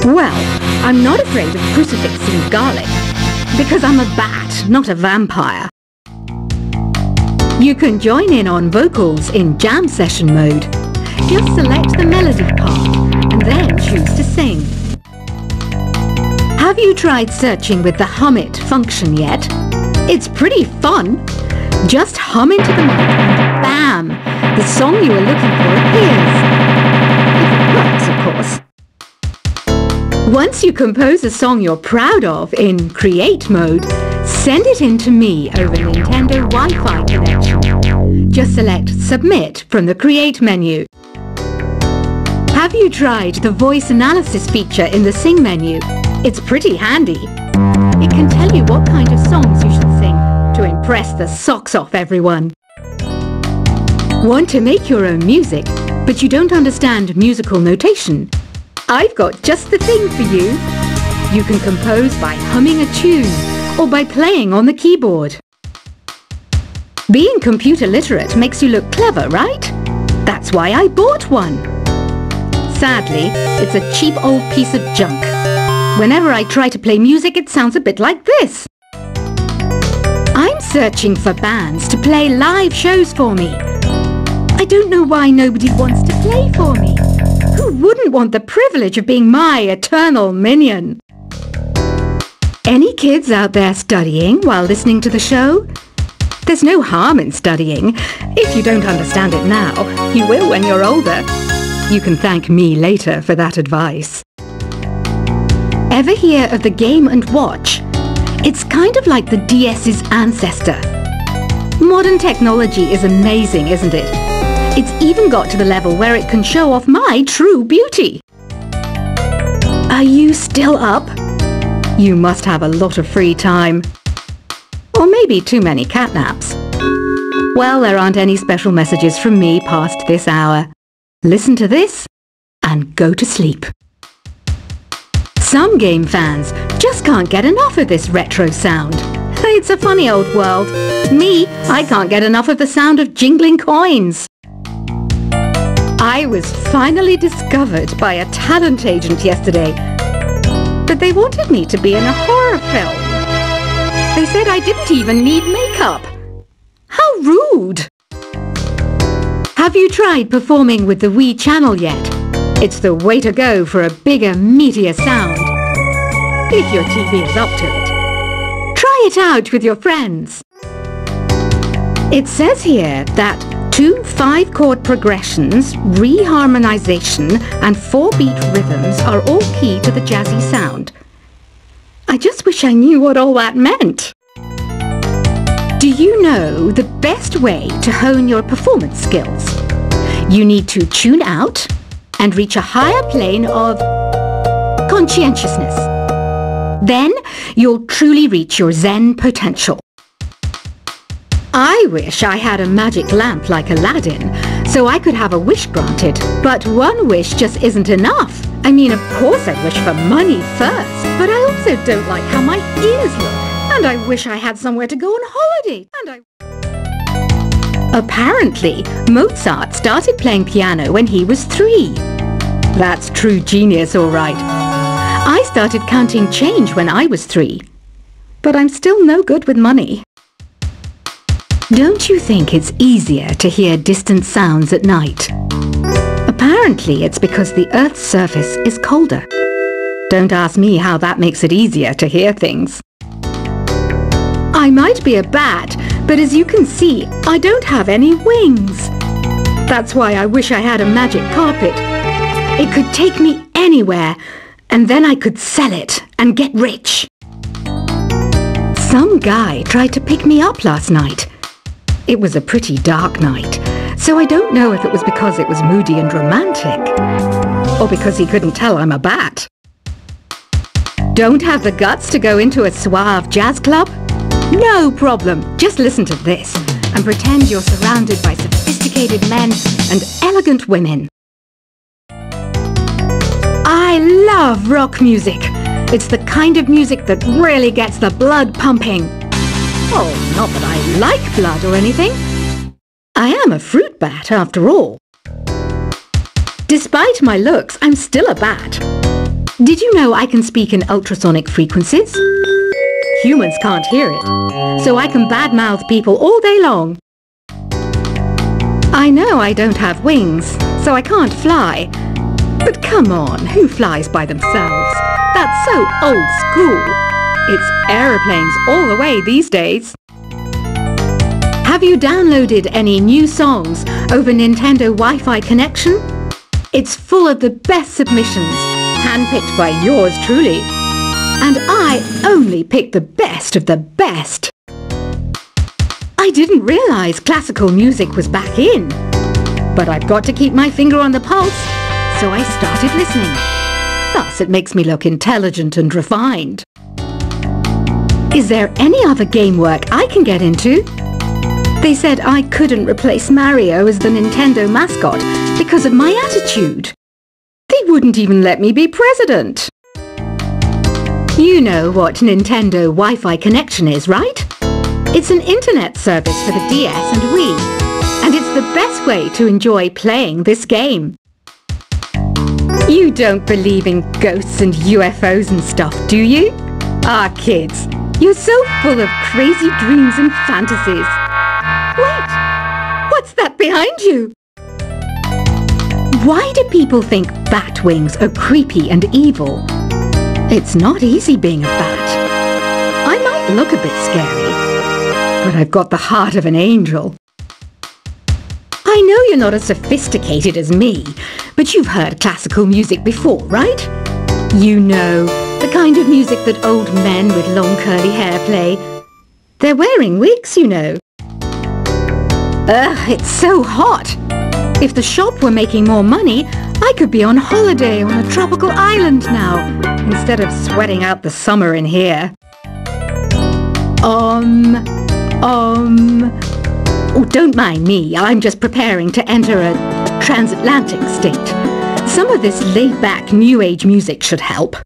Well, I'm not afraid of crucifixing garlic, because I'm a bat, not a vampire. You can join in on vocals in jam session mode. Just select the melody part and then choose to sing. Have you tried searching with the Hum It function yet? It's pretty fun. Just hum into the mic and bam! The song you are looking for appears. If it works, of course. Once you compose a song you're proud of in Create mode, send it in to me over Nintendo Wi-Fi connection. Just select Submit from the Create menu. Have you tried the voice analysis feature in the Sing menu? It's pretty handy. It can tell you what kind of songs you should sing to impress the socks off everyone. Want to make your own music, but you don't understand musical notation? I've got just the thing for you. You can compose by humming a tune or by playing on the keyboard. Being computer literate makes you look clever, right? That's why I bought one. Sadly, it's a cheap old piece of junk. Whenever I try to play music, it sounds a bit like this. I'm searching for bands to play live shows for me. I don't know why nobody wants to play for me. Who wouldn't want the privilege of being my eternal minion? Any kids out there studying while listening to the show? There's no harm in studying. If you don't understand it now, you will when you're older. You can thank me later for that advice. Ever hear of the Game & Watch? It's kind of like the DS's ancestor. Modern technology is amazing, isn't it? It's even got to the level where it can show off my true beauty. Are you still up? You must have a lot of free time. Or maybe too many catnaps. Well, there aren't any special messages from me past this hour. Listen to this and go to sleep. Some game fans just can't get enough of this retro sound. It's a funny old world. Me, I can't get enough of the sound of jingling coins. I was finally discovered by a talent agent yesterday, but they wanted me to be in a horror film. They said I didn't even need makeup. How rude! Have you tried performing with the Wii channel yet? It's the way to go for a bigger, meatier sound. If your TV is up to it. Try it out with your friends. It says here that 2 5-chord progressions, reharmonization and 4-beat rhythms are all key to the jazzy sound. I just wish I knew what all that meant. Do you know the best way to hone your performance skills? You need to tune out and reach a higher plane of conscientiousness. Then you'll truly reach your Zen potential. I wish I had a magic lamp like Aladdin, so I could have a wish granted. But one wish just isn't enough. I mean, of course I'd wish for money first, but I also don't like how my ears look. And I wish I had somewhere to go on holiday. Apparently, Mozart started playing piano when he was 3. That's true genius, all right. I started counting change when I was 3. But I'm still no good with money. Don't you think it's easier to hear distant sounds at night? Apparently, it's because the Earth's surface is colder. Don't ask me how that makes it easier to hear things. I might be a bat, but as you can see, I don't have any wings. That's why I wish I had a magic carpet. It could take me anywhere, and then I could sell it and get rich. Some guy tried to pick me up last night. It was a pretty dark night, so I don't know if it was because it was moody and romantic, or because he couldn't tell I'm a bat. Don't have the guts to go into a suave jazz club? No problem. Just listen to this and pretend you're surrounded by sophisticated men and elegant women. I love rock music. It's the kind of music that really gets the blood pumping. Oh, not that I like blood or anything. I am a fruit bat after all. Despite my looks, I'm still a bat. Did you know I can speak in ultrasonic frequencies? Humans can't hear it, so I can badmouth people all day long. I know I don't have wings, so I can't fly. But come on, who flies by themselves? That's so old school. It's aeroplanes all the way these days. Have you downloaded any new songs over Nintendo Wi-Fi connection? It's full of the best submissions, handpicked by yours truly. And I only pick the best of the best. I didn't realize classical music was back in. But I've got to keep my finger on the pulse, so I started listening. Thus, it makes me look intelligent and refined. Is there any other game work I can get into? They said I couldn't replace Mario as the Nintendo mascot because of my attitude. They wouldn't even let me be president. You know what Nintendo Wi-Fi connection is, right? It's an internet service for the DS and Wii, and it's the best way to enjoy playing this game. You don't believe in ghosts and UFOs and stuff, do you? Ah, kids, you're so full of crazy dreams and fantasies. Wait, what's that behind you? Why do people think bat wings are creepy and evil? It's not easy being a bat. I might look a bit scary, but I've got the heart of an angel. I know you're not as sophisticated as me, but you've heard classical music before, right? You know, the kind of music that old men with long curly hair play. They're wearing wigs, you know. Ugh, it's so hot. If the shop were making more money, I could be on holiday on a tropical island now, instead of sweating out the summer in here. Oh, don't mind me. I'm just preparing to enter a transatlantic state. Some of this laid-back New Age music should help.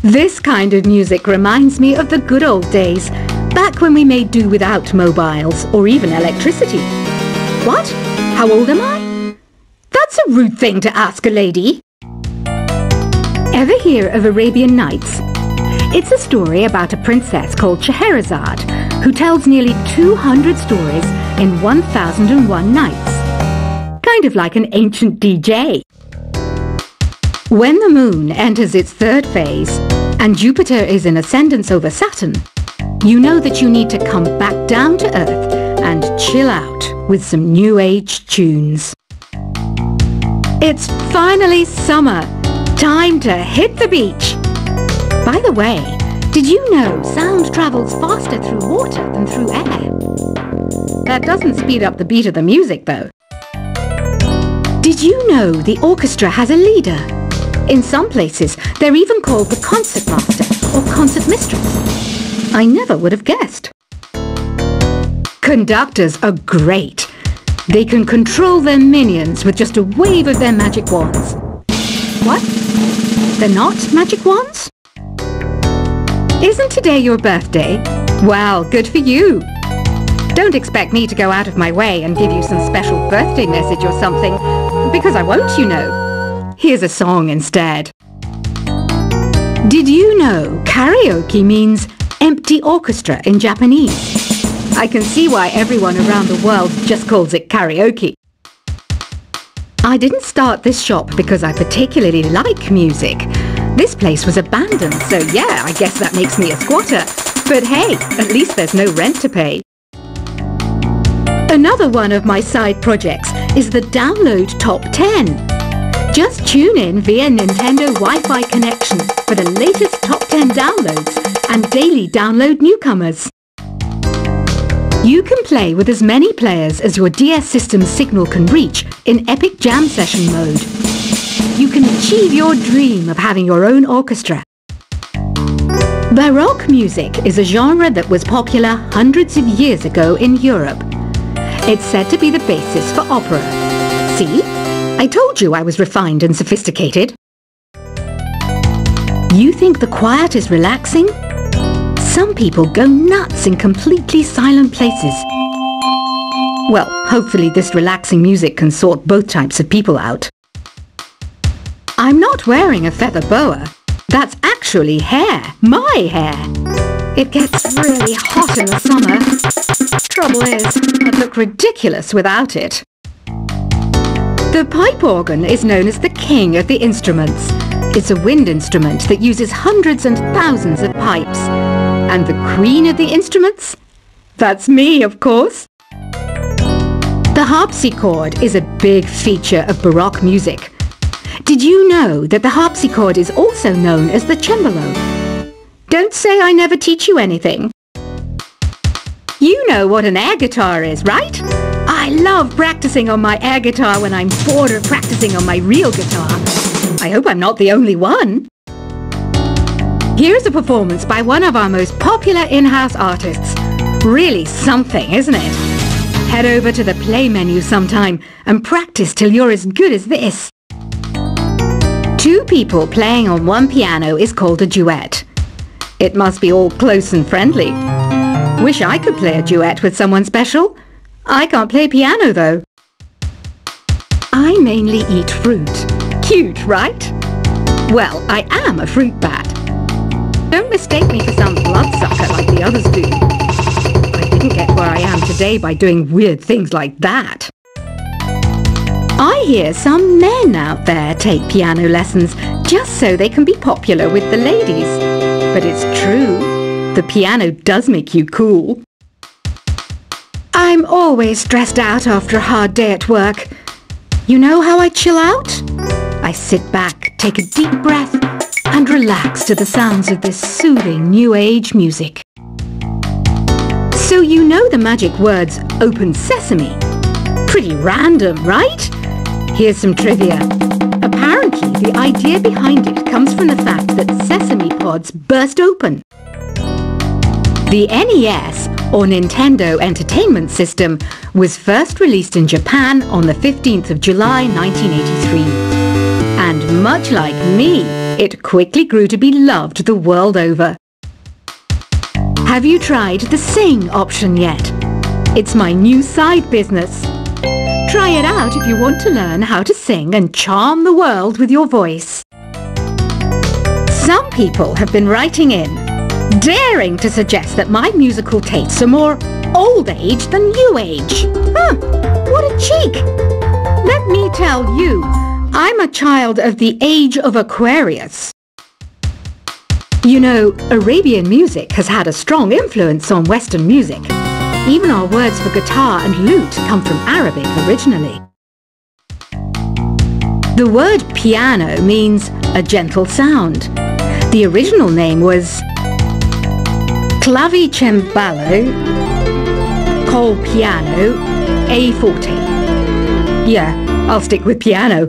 This kind of music reminds me of the good old days, back when we made do without mobiles or even electricity. What? How old am I? That's a rude thing to ask a lady. Ever hear of Arabian Nights? It's a story about a princess called Scheherazade, who tells nearly 200 stories in 1001 nights. Kind of like an ancient DJ. When the moon enters its third phase, and Jupiter is in ascendance over Saturn, you know that you need to come back down to Earth and chill out with some New Age tunes. It's finally summer. Time to hit the beach. By the way, did you know sound travels faster through water than through air? That doesn't speed up the beat of the music, though. Did you know the orchestra has a leader? In some places, they're even called the concert master or concert mistress. I never would have guessed. Conductors are great. They can control their minions with just a wave of their magic wands. What? They're not magic wands? Isn't today your birthday? Well, good for you. Don't expect me to go out of my way and give you some special birthday message or something, because I won't, you know. Here's a song instead. Did you know karaoke means empty orchestra in Japanese? I can see why everyone around the world just calls it karaoke. I didn't start this shop because I particularly like music. This place was abandoned, so yeah, I guess that makes me a squatter. But hey, at least there's no rent to pay. Another one of my side projects is the Download Top 10. Just tune in via Nintendo Wi-Fi connection for the latest top 10 downloads and daily download newcomers. You can play with as many players as your DS system's signal can reach in Epic Jam Session mode. You can achieve your dream of having your own orchestra. Baroque music is a genre that was popular hundreds of years ago in Europe. It's said to be the basis for opera. See? I told you I was refined and sophisticated. You think the quiet is relaxing? Some people go nuts in completely silent places. Well, hopefully this relaxing music can sort both types of people out. I'm not wearing a feather boa. That's actually hair, my hair. It gets really hot in the summer. Trouble is, I'd look ridiculous without it. The pipe organ is known as the king of the instruments. It's a wind instrument that uses hundreds and thousands of pipes. And the queen of the instruments? That's me, of course. The harpsichord is a big feature of Baroque music. Did you know that the harpsichord is also known as the cembalo? Don't say I never teach you anything. You know what an air guitar is, right? I love practicing on my air guitar when I'm bored of practicing on my real guitar. I hope I'm not the only one. Here's a performance by one of our most popular in-house artists. Really something, isn't it? Head over to the play menu sometime and practice till you're as good as this. Two people playing on one piano is called a duet. It must be all close and friendly. Wish I could play a duet with someone special. I can't play piano though. I mainly eat fruit. Cute, right? Well, I am a fruit bat. Don't mistake me for some bloodsucker like the others do. I didn't get where I am today by doing weird things like that. I hear some men out there take piano lessons just so they can be popular with the ladies. But it's true, the piano does make you cool. I'm always stressed out after a hard day at work. You know how I chill out? I sit back, take a deep breath, and relax to the sounds of this soothing new age music. So you know the magic words "open sesame"? Pretty random, right? Here's some trivia. Apparently, the idea behind it comes from the fact that sesame pods burst open. The NES, or Nintendo Entertainment System, was first released in Japan on the 15th of July 1983. And much like me, it quickly grew to be loved the world over. Have you tried the Sing option yet? It's my new side business. Try it out if you want to learn how to sing and charm the world with your voice. Some people have been writing in, daring to suggest that my musical tastes are more old age than new age. Huh, what a cheek! Let me tell you, I'm a child of the age of Aquarius. You know, Arabian music has had a strong influence on Western music. Even our words for guitar and lute come from Arabic originally. The word piano means a gentle sound. The original name was clavicembalo col piano a forte. Yeah, I'll stick with piano.